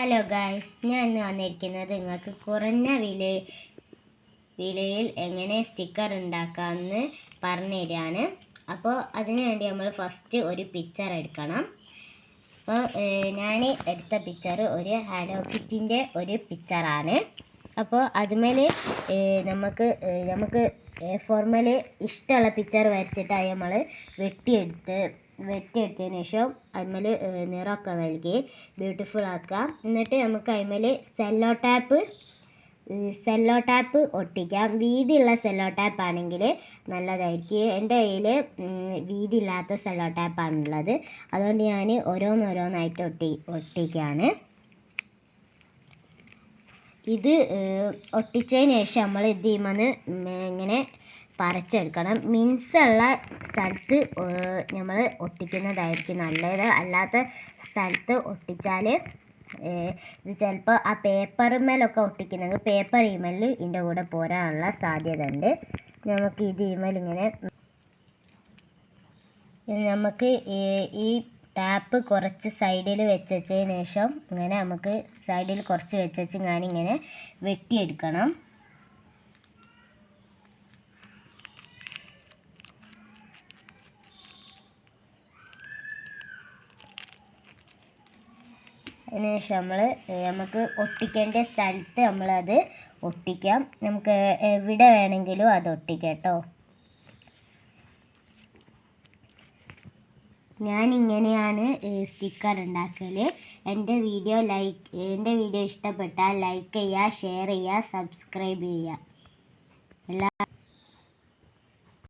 Hello guys, ഞാൻ ഇന്ന് വന്നിരിക്കുന്നത് നിങ്ങൾക്ക് കുറഞ്ഞ വിലയിൽ എങ്ങനെ സ്റ്റിക്കർ ഉണ്ടാക്കാമെന്ന് പറഞ്ഞു തരികയാണ്. അപ്പോൾ അതിനു വേണ്ടി നമ്മൾ ഫസ്റ്റ് ഒരു പിക്ചർ എടുക്കണം. അപ്പോൾ ഞാൻ എടുത്ത പിക്ചർ ഒരു ഹലോ കിറ്റിൻ്റെ ഒരു പിക്ചറാണ്. അപ്പോൾ അതുമേൽ നമുക്ക് ഫോർമൽ ഇഷ്ടമുള്ള പിക്ചർ വരച്ചിട്ട് അത് നമ്മൾ വെട്ടിയെടുത്തതിന് ശേഷം അതിന്മേൽ നിറമൊക്കെ നൽകി ബ്യൂട്ടിഫുൾ ആക്കുക. എന്നിട്ട് നമുക്ക് അതിന്മേൽ സെല്ലോ ടാപ്പ് ഒട്ടിക്കാം. വീതിയുള്ള സെല്ലോ ടാപ്പ് ആണെങ്കിൽ നല്ലതായിരിക്കും. എൻ്റെ കയ്യിൽ വീതിയില്ലാത്ത സെല്ലോ ടാപ്പാണുള്ളത്, അതുകൊണ്ട് ഞാൻ ഓരോന്നായിട്ട് ഒട്ടിക്കുകയാണ്. ഇത് ഒട്ടിച്ചതിന് ശേഷം നമ്മൾ ഇതിന്മേൽ ഇങ്ങനെ പറിച്ചെടുക്കണം. മിനുസമുള്ള സ്ഥലത്ത് നമ്മൾ ഒട്ടിക്കുന്നതായിരിക്കും നല്ലത്. അല്ലാത്ത സ്ഥലത്ത് ഒട്ടിച്ചാൽ ഇത് ചിലപ്പോൾ ആ പേപ്പറിന്മേലൊക്കെ ഒട്ടിക്കുന്നെങ്കിൽ പേപ്പർ ഇമെയിൽ ഇതിൻ്റെ കൂടെ പോരാനുള്ള സാധ്യത ഉണ്ട്. നമുക്ക് ഇത് ഇമെയിൽ ഇങ്ങനെ നമുക്ക് ഈ ടാപ്പ് കുറച്ച് സൈഡിൽ വെച്ചതിന് ശേഷം ഇങ്ങനെ നമുക്ക് സൈഡിൽ കുറച്ച് വെച്ച് ഞാനിങ്ങനെ വെട്ടിയെടുക്കണം. അതിനുശേഷം നമുക്ക് ഒട്ടിക്കേണ്ട സ്ഥലത്ത് നമ്മളത് ഒട്ടിക്കാം. നമുക്ക് എവിടെ വേണമെങ്കിലും അത് ഒട്ടിക്കാം കേട്ടോ. ഞാനിങ്ങനെയാണ് സ്റ്റിക്കർ ഉണ്ടാക്കൽ. എൻ്റെ വീഡിയോ ഇഷ്ടപ്പെട്ടാൽ ലൈക്ക് ചെയ്യുക, ഷെയർ ചെയ്യുക, സബ്സ്ക്രൈബ് ചെയ്യുക.